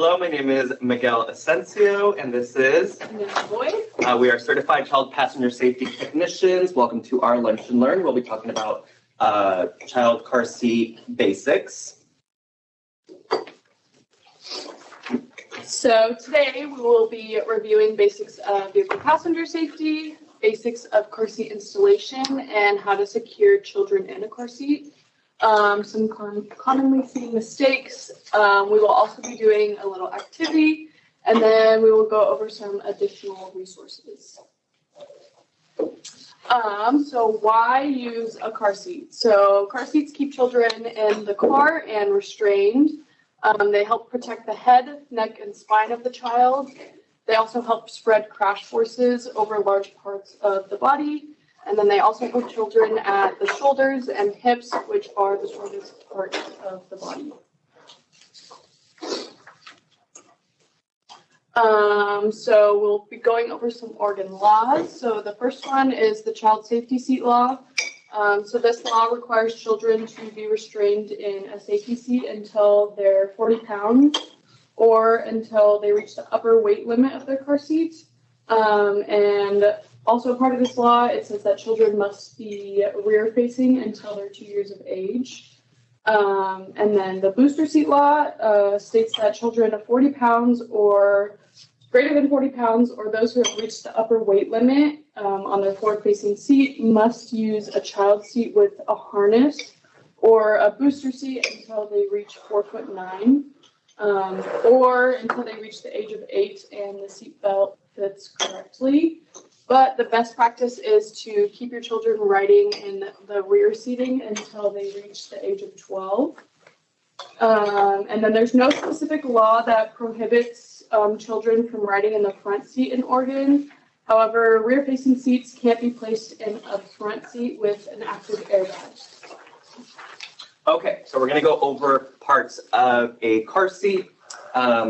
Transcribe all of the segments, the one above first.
Hello, my name is Miguel Ascencio, and this is Amelia Boyd. We are certified child passenger safety technicians. Welcome to our Lunch and Learn. We'll be talking about child car seat basics. So today we will be reviewing basics of vehicle passenger safety, basics of car seat installation, and how to secure children in a car seat. Some commonly seen mistakes. We will also be doing a little activity, and then we will go over some additional resources. So why use a car seat? So car seats keep children in the car and restrained. They help protect the head, neck, and spine of the child. They also help spread crash forces over large parts of the body. And then they also put children at the shoulders and hips, which are the shortest parts of the body. So we'll be going over some Oregon laws. So the first one is the child safety seat law. So this law requires children to be restrained in a safety seat until they're 40 pounds or until they reach the upper weight limit of their car seat. And also part of this law, it says that children must be rear-facing until they're 2 years of age. And then the booster seat law states that children of 40 pounds or greater than 40 pounds or those who have reached the upper weight limit on their forward-facing seat must use a child seat with a harness or a booster seat until they reach 4'9", or until they reach the age of 8 and the seat belt fits correctly. But the best practice is to keep your children riding in the rear seating until they reach the age of 12. And then there's no specific law that prohibits children from riding in the front seat in Oregon. However, rear-facing seats can't be placed in a front seat with an active airbag. Okay, so we're going to go over parts of a car seat.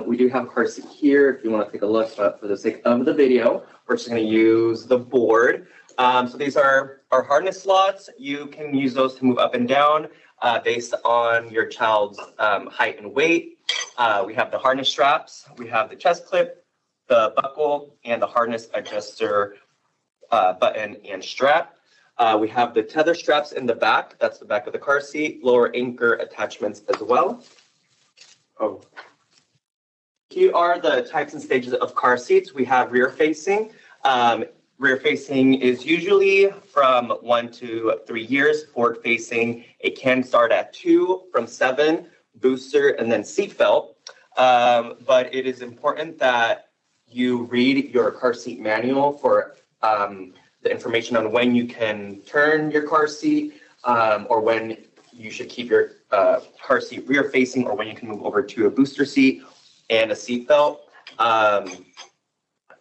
We do have a car seat here if you want to take a look, but for the sake of the video, we're just going to use the board. So these are our harness slots. You can use those to move up and down based on your child's height and weight. We have the harness straps. We have the chest clip, the buckle, and the harness adjuster button and strap. We have the tether straps in the back. That's the back of the car seat. Lower anchor attachments as well. Oh. Here are the types and stages of car seats. We have rear-facing. Rear-facing is usually from 1 to 3 years. Forward-facing, it can start at 2, from 7, booster, and then seat belt. But it is important that you read your car seat manual for the information on when you can turn your car seat or when you should keep your car seat rear-facing or when you can move over to a booster seat and a seat belt.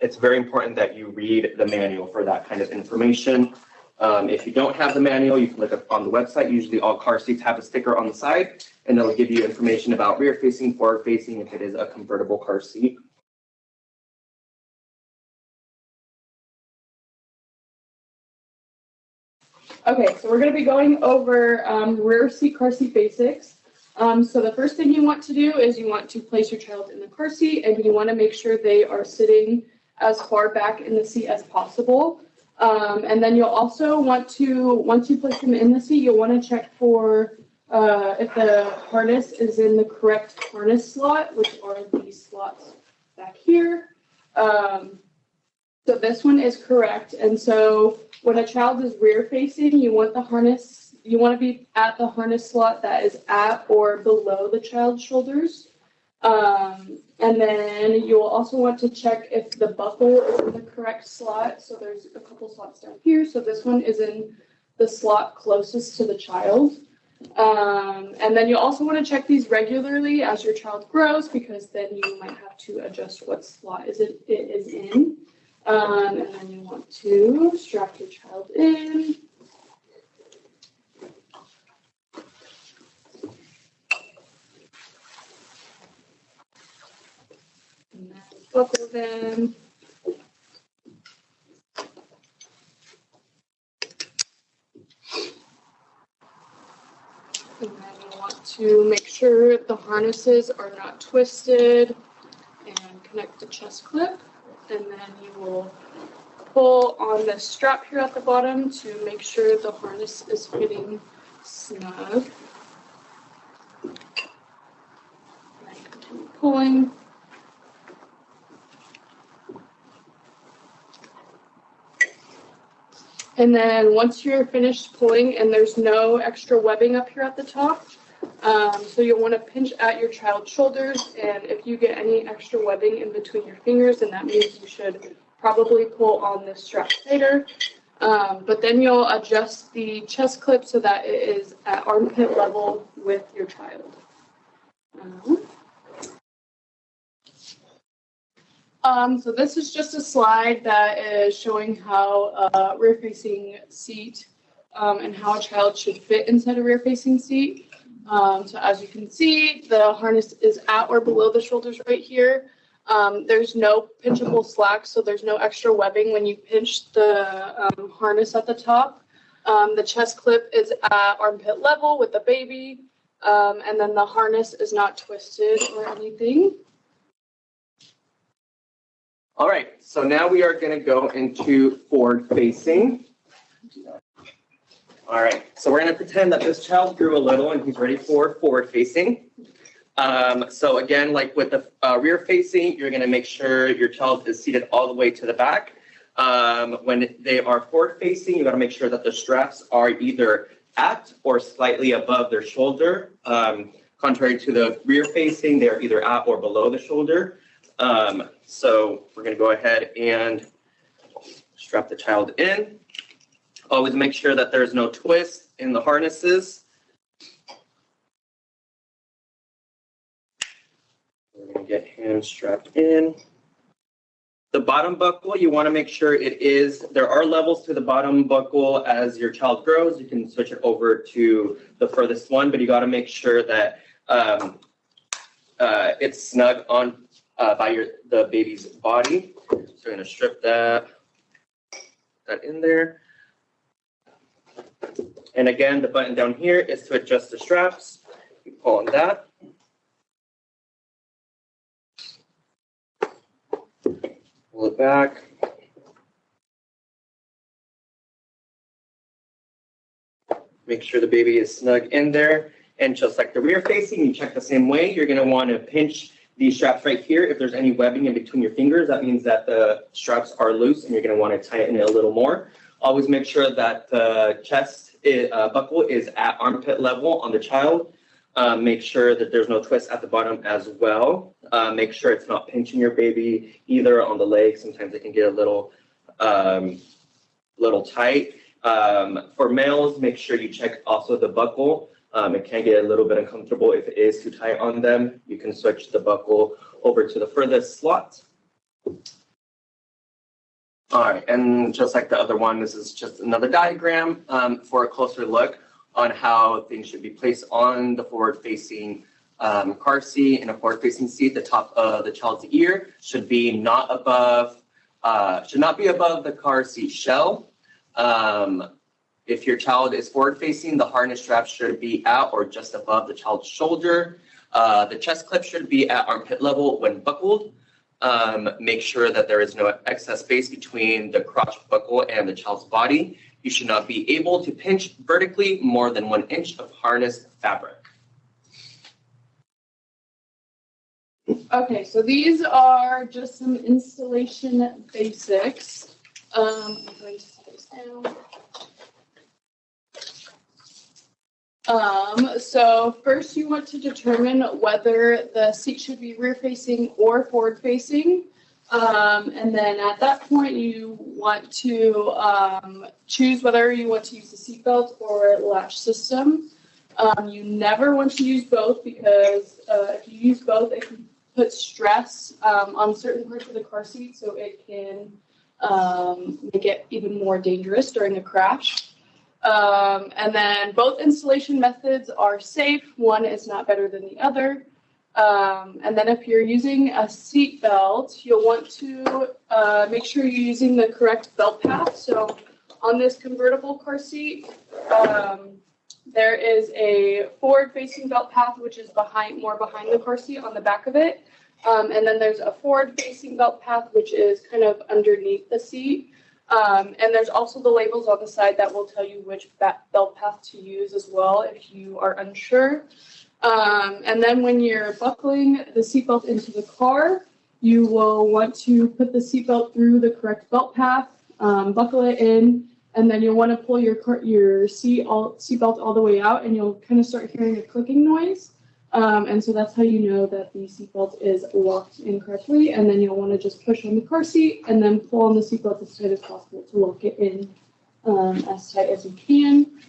It's very important that you read the manual for that kind of information. If you don't have the manual, you can look up on the website. Usually all car seats have a sticker on the side, and it'll give you information about rear-facing, forward-facing, if it is a convertible car seat. Okay, so we're going to be going over rear seat car seat basics. So the first thing you want to do is you want to place your child in the car seat, and you want to make sure they are sitting as far back in the seat as possible. And then you'll also want to, once you place them in the seat, you'll want to check for if the harness is in the correct harness slot, which are these slots back here. So this one is correct. And so when a child is rear facing, you want the harness, you want to be at the harness slot that is at or below the child's shoulders. And then you'll also want to check if the buckle is in the correct slot. So there's a couple slots down here. So this one is in the slot closest to the child. And then you'll also want to check these regularly as your child grows, because then you might have to adjust what slot it is in. And then you want to strap your child in. And then buckle them. And then you want to make sure the harnesses are not twisted. and connect the chest clip, and then you will pull on the strap here at the bottom to make sure the harness is fitting snug. And continue pulling. And then once you're finished pulling and there's no extra webbing up here at the top, so you'll want to pinch at your child's shoulders, and if you get any extra webbing in between your fingers, then that means you should probably pull on this strap tighter. But then you'll adjust the chest clip so that it is at armpit level with your child. So this is just a slide that is showing how a rear-facing seat and how a child should fit inside a rear-facing seat. So as you can see, the harness is at or below the shoulders right here. There's no pinchable slack, so there's no extra webbing when you pinch the harness at the top. The chest clip is at armpit level with the baby, and then the harness is not twisted or anything. All right, so now we are going to go into forward facing. All right, so we're going to pretend that this child grew a little and he's ready for forward facing. So again, like with the rear facing, you're going to make sure your child is seated all the way to the back. When they are forward facing, you got to make sure that the straps are either at or slightly above their shoulder. Contrary to the rear facing, they're either at or below the shoulder. So we're going to go ahead and strap the child in. Always make sure that there's no twist in the harnesses. We're going to get him strapped in. The bottom buckle, you want to make sure there are levels to the bottom buckle as your child grows. You can switch it over to the furthest one, but you got to make sure that it's snug on by the baby's body. So we're going to strip that in there. And again, the button down here is to adjust the straps. You pull on that. Pull it back. Make sure the baby is snug in there. And just like the rear facing, you check the same way. You're going to want to pinch these straps right here. If there's any webbing in between your fingers, that means that the straps are loose and you're going to want to tighten it a little more. Always make sure that the chest buckle is at armpit level on the child. Make sure that there's no twist at the bottom as well. Make sure it's not pinching your baby either on the legs. Sometimes it can get a little tight. For males, make sure you check also the buckle. It can get a little bit uncomfortable if it is too tight on them. You can switch the buckle over to the furthest slot. All right, and just like the other one, this is just another diagram for a closer look on how things should be placed on the forward-facing car seat. In a forward-facing seat, the top of the child's ear should not be above the car seat shell. If your child is forward-facing, the harness strap should be at or just above the child's shoulder. The chest clip should be at armpit level when buckled. Make sure that there is no excess space between the crotch buckle and the child's body. You should not be able to pinch vertically more than 1 inch of harness fabric. Okay, so these are just some installation basics. I'm going to set this down. So first you want to determine whether the seat should be rear facing or forward facing. And then at that point you want to choose whether you want to use the seatbelt or latch system. You never want to use both because if you use both, it can put stress on certain parts of the car seat, so it can make it even more dangerous during a crash. And then both installation methods are safe. One is not better than the other. And then if you're using a seat belt, you'll want to make sure you're using the correct belt path. So on this convertible car seat, there is a forward-facing belt path, which is more behind the car seat on the back of it. And then there's a forward-facing belt path, which is kind of underneath the seat. And there's also the labels on the side that will tell you which belt path to use as well if you are unsure. And then when you're buckling the seatbelt into the car, you will want to put the seatbelt through the correct belt path, buckle it in, and then you'll want to pull your seatbelt all the way out, and you'll kind of start hearing a clicking noise. And so that's how you know that the seatbelt is locked in correctly. And then you'll want to just push on the car seat and then pull on the seatbelt as tight as possible to lock it in as tight as you can.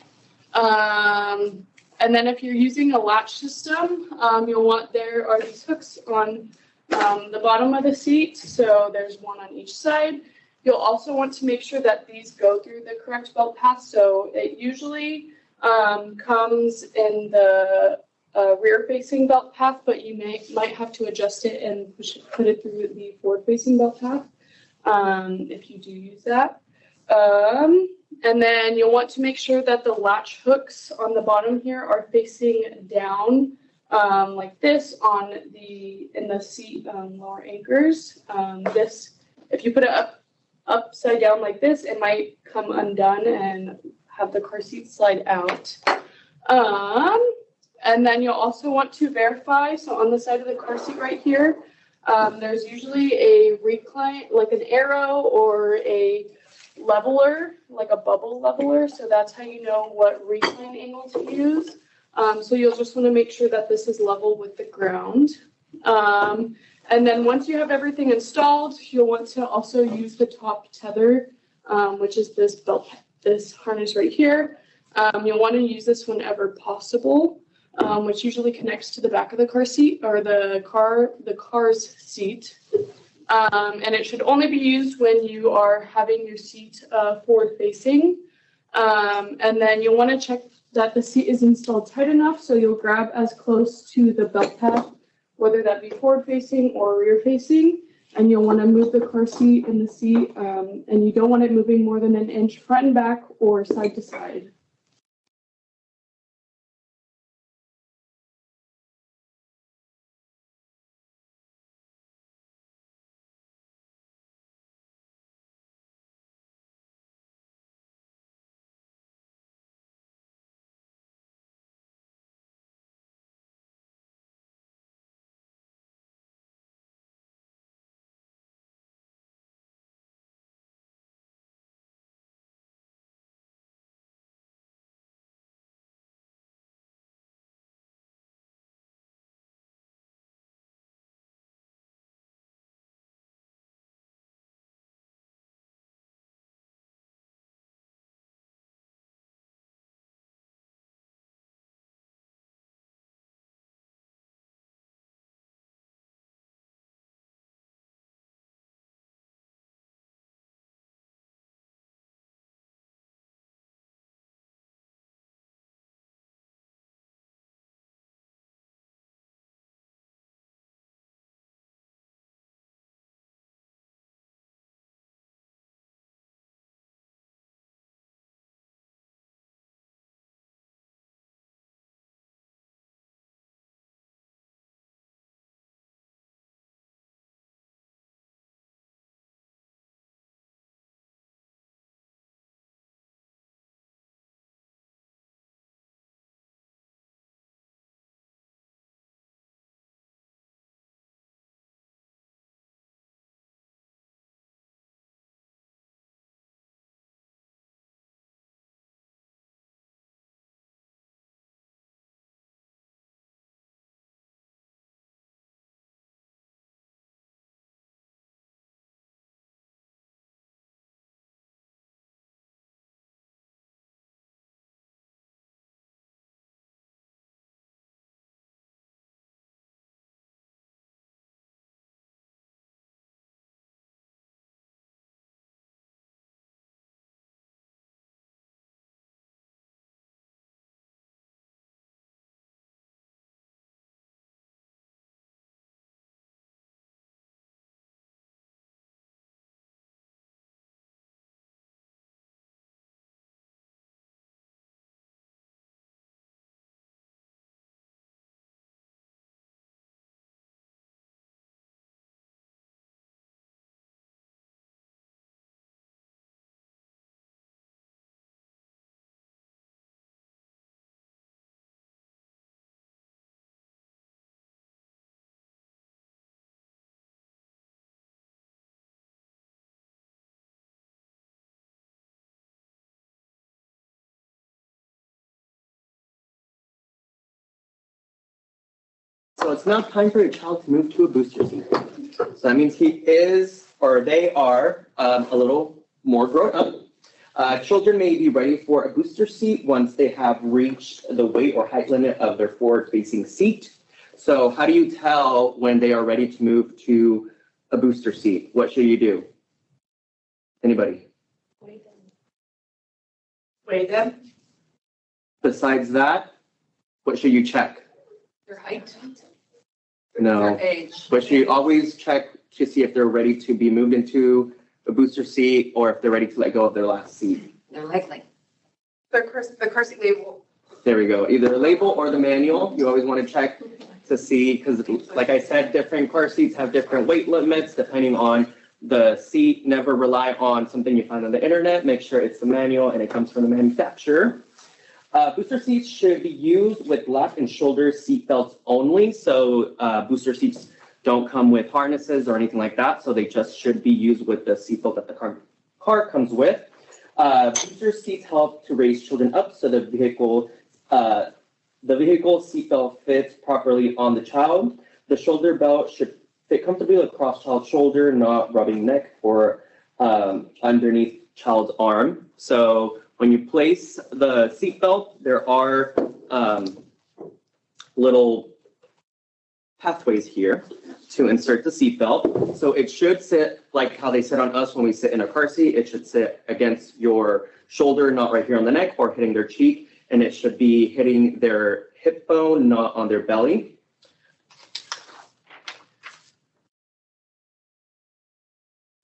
And then if you're using a latch system, you'll want, there are these hooks on the bottom of the seat. So there's one on each side. You'll also want to make sure that these go through the correct belt path. So it usually comes in the rear-facing belt path, but you might have to adjust it and put it through the forward-facing belt path if you do use that. And then you'll want to make sure that the latch hooks on the bottom here are facing down like this in the seat lower anchors. If you put it upside down like this, it might come undone and have the car seat slide out. And then you'll also want to verify, so on the side of the car seat right here, there's usually a recline, like an arrow or a leveler, like a bubble leveler, so that's how you know what recline angle to use. So you'll just want to make sure that this is level with the ground. And then once you have everything installed, you'll want to also use the top tether, which is this harness right here. You'll want to use this whenever possible, which usually connects to the back of the car seat or the car's seat. And it should only be used when you are having your seat forward facing. And then you'll want to check that the seat is installed tight enough, so you'll grab as close to the belt path, whether that be forward facing or rear facing, and you'll want to move the car seat and the seat, and you don't want it moving more than an inch front and back or side to side. So it's now time for your child to move to a booster seat. So that means he is, or they are, a little more grown up. Children may be ready for a booster seat once they have reached the weight or height limit of their forward-facing seat. So how do you tell when they are ready to move to a booster seat? What should you do? Anybody? Weigh them. Besides that, what should you check? Their height. No. Their age. But you always check to see if they're ready to be moved into a booster seat or if they're ready to let go of their last seat. Their leg length. The car seat label. There we go. Either the label or the manual. You always want to check to see, because like I said, different car seats have different weight limits depending on the seat. Never rely on something you find on the internet. Make sure it's the manual and it comes from the manufacturer. Booster seats should be used with lap and shoulder seat belts only. So booster seats don't come with harnesses or anything like that. So they just should be used with the seat belt that the car comes with. Booster seats help to raise children up so the vehicle seat belt fits properly on the child. The shoulder belt should fit comfortably across child's shoulder, not rubbing neck or underneath child's arm. So when you place the seatbelt, there are little pathways here to insert the seatbelt. So it should sit like how they sit on us when we sit in a car seat. It should sit against your shoulder, not right here on the neck or hitting their cheek. And it should be hitting their hip bone, not on their belly.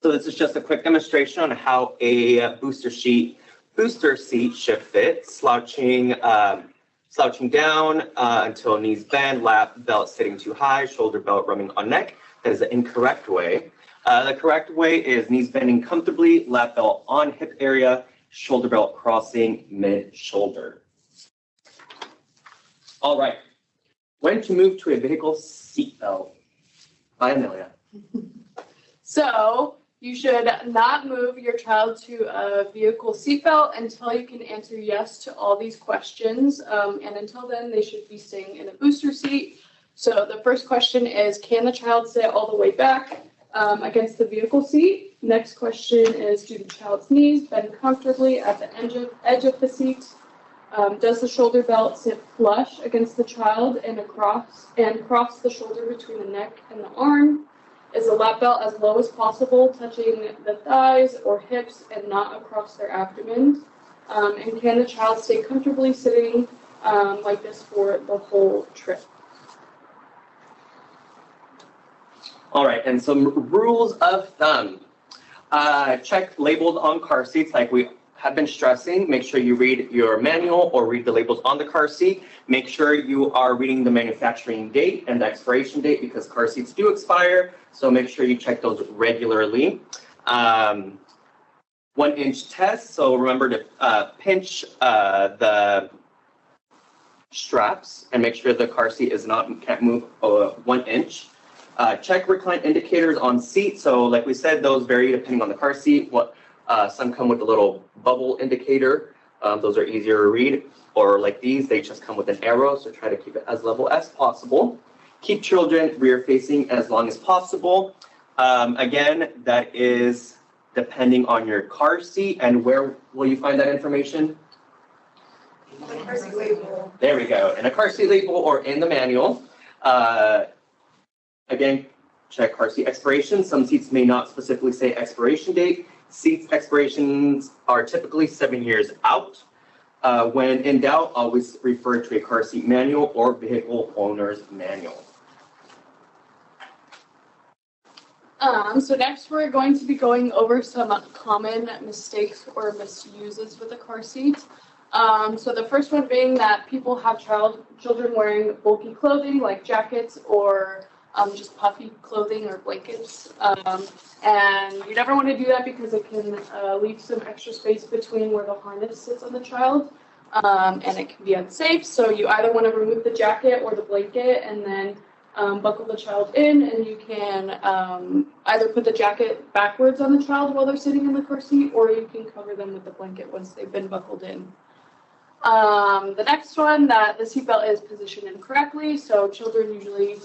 So this is just a quick demonstration on how a booster seat should fit, slouching down until knees bend, lap belt sitting too high, shoulder belt rubbing on neck. That is the incorrect way. The correct way is knees bending comfortably, lap belt on hip area, shoulder belt crossing mid-shoulder. All right. When to move to a vehicle seat belt? By Amelia. So you should not move your child to a vehicle seatbelt until you can answer yes to all these questions. And until then, they should be staying in a booster seat. So the first question is, can the child sit all the way back against the vehicle seat? Next question is, do the child's knees bend comfortably at the edge of the seat? Does the shoulder belt sit flush against the child and cross the shoulder between the neck and the arm? Is the lap belt as low as possible, touching the thighs or hips and not across their abdomen? And can the child stay comfortably sitting like this for the whole trip? All right, and some rules of thumb. Check labels on car seats like we have been stressing. Make sure you read your manual or read the labels on the car seat. Make sure you are reading the manufacturing date and the expiration date because car seats do expire. So make sure you check those regularly. 1-inch test. So remember to pinch the straps and make sure the car seat can't move 1 inch. Check recline indicators on seat. So like we said, those vary depending on the car seat. Some come with a little bubble indicator. Those are easier to read. Or like these, they just come with an arrow. So try to keep it as level as possible. Keep children rear facing as long as possible. Again, that is depending on your car seat. And where will you find that information? The car seat label. There we go. In a car seat label or in the manual. Again, check car seat expiration. Some seats may not specifically say expiration date. Seats expirations are typically 7 years out. When in doubt, always refer to a car seat manual or vehicle owner's manual. So next we're going to be going over some common mistakes or misuses with a car seat. So the first one being that people have children wearing bulky clothing like jackets or just puffy clothing or blankets. And you never want to do that because it can leave some extra space between where the harness sits on the child. And it can be unsafe. So you either want to remove the jacket or the blanket and then buckle the child in, and you can either put the jacket backwards on the child while they're sitting in the car seat, or you can cover them with the blanket once they've been buckled in. The next one, that the seatbelt is positioned incorrectly. So children usually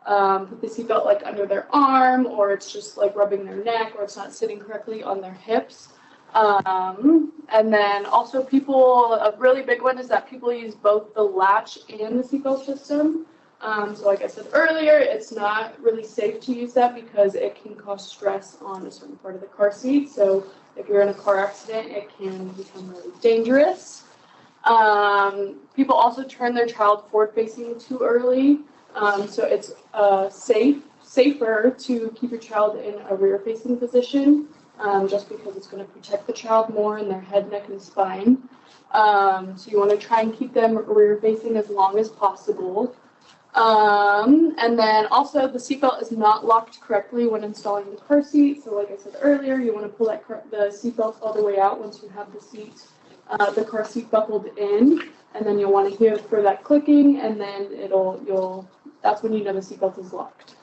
put the seatbelt like under their arm, or it's just like rubbing their neck, or it's not sitting correctly on their hips. And then also a really big one is that people use both the latch and the seatbelt system. So like I said earlier, it's not really safe to use that because it can cause stress on a certain part of the car seat. So if you're in a car accident, it can become really dangerous. People also turn their child forward-facing too early. So it's safer to keep your child in a rear-facing position, just because it's going to protect the child more in their head, neck, and spine. So you want to try and keep them rear-facing as long as possible. And then also the seatbelt is not locked correctly when installing the car seat. So like I said earlier, you want to pull the seatbelt all the way out once you have the car seat buckled in, and then you'll want to hear for that clicking, and then that's when you know the seatbelt is locked.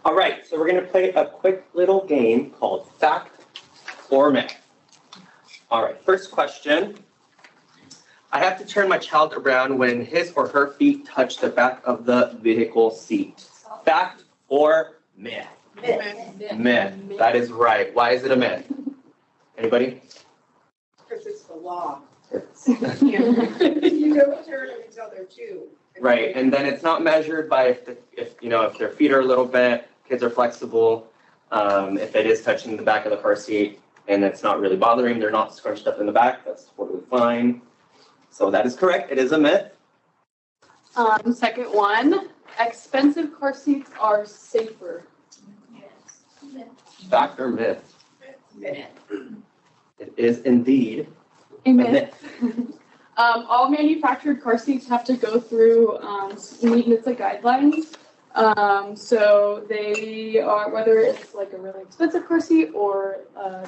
All right, so we're going to play a quick little game called Fact or Myth. All right, first question. I have to turn my child around when his or her feet touch the back of the vehicle seat. Fact or myth? Myth. That is right. Why is it a myth? Anybody? Because it's the law. It's You don't turn them until they're 2. right, and then it's not measured by if their feet are a little bent, kids are flexible. If it is touching the back of the car seat and it's not really bothering, they're not scrunched up in the back, that's totally fine. So that is correct. It is a myth. Second one, expensive car seats are safer. Fact or myth? Myth. It is indeed A a myth. myth. All manufactured car seats have to go through maintenance guidelines. So they are, whether it's like a really expensive car seat or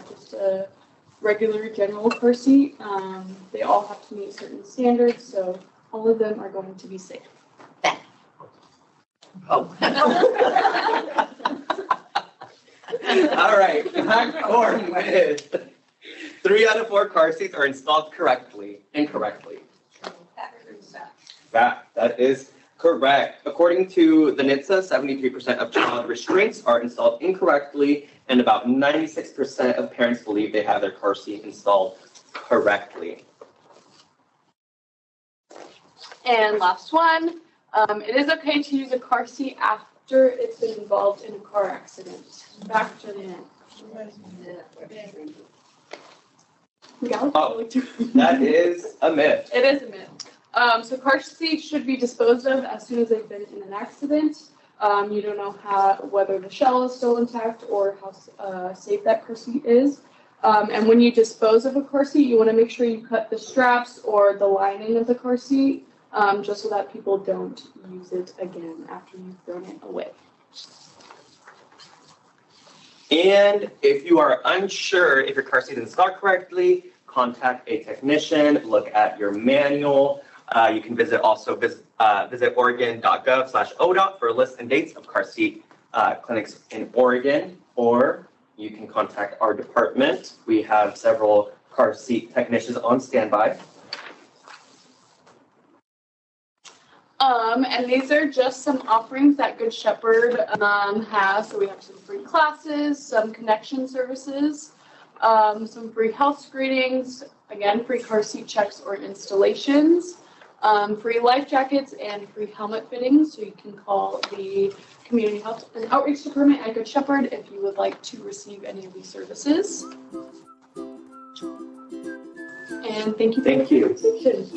just a regular general car seat, they all have to meet certain standards. So all of them are going to be safe. Oh. All right, fact or myth? 3 out of 4 car seats are installed incorrectly. That is correct. According to the NHTSA, 73% of child restraints are installed incorrectly, and about 96% of parents believe they have their car seat installed correctly. And last one, it is okay to use a car seat after it's been involved in a car accident. Fact or myth? Oh, that is a myth. It is a myth. So car seats should be disposed of as soon as they've been in an accident. You don't know whether the shell is still intact or how safe that car seat is. And when you dispose of a car seat, you want to make sure you cut the straps or the lining of the car seat, just so that people don't use it again after you've thrown it away. And if you are unsure if your car seat is installed correctly, contact a technician, look at your manual. You can visit oregon.gov/ODOT for a list and dates of car seat clinics in Oregon, or you can contact our department. We have several car seat technicians on standby. And these are just some offerings that Good Shepherd has. So we have some free classes, some connection services, some free health screenings, again, free car seat checks or installations, free life jackets, and free helmet fittings. So you can call the Community Health and Outreach Department at Good Shepherd if you would like to receive any of these services. And thank you for Thank the you. conversation.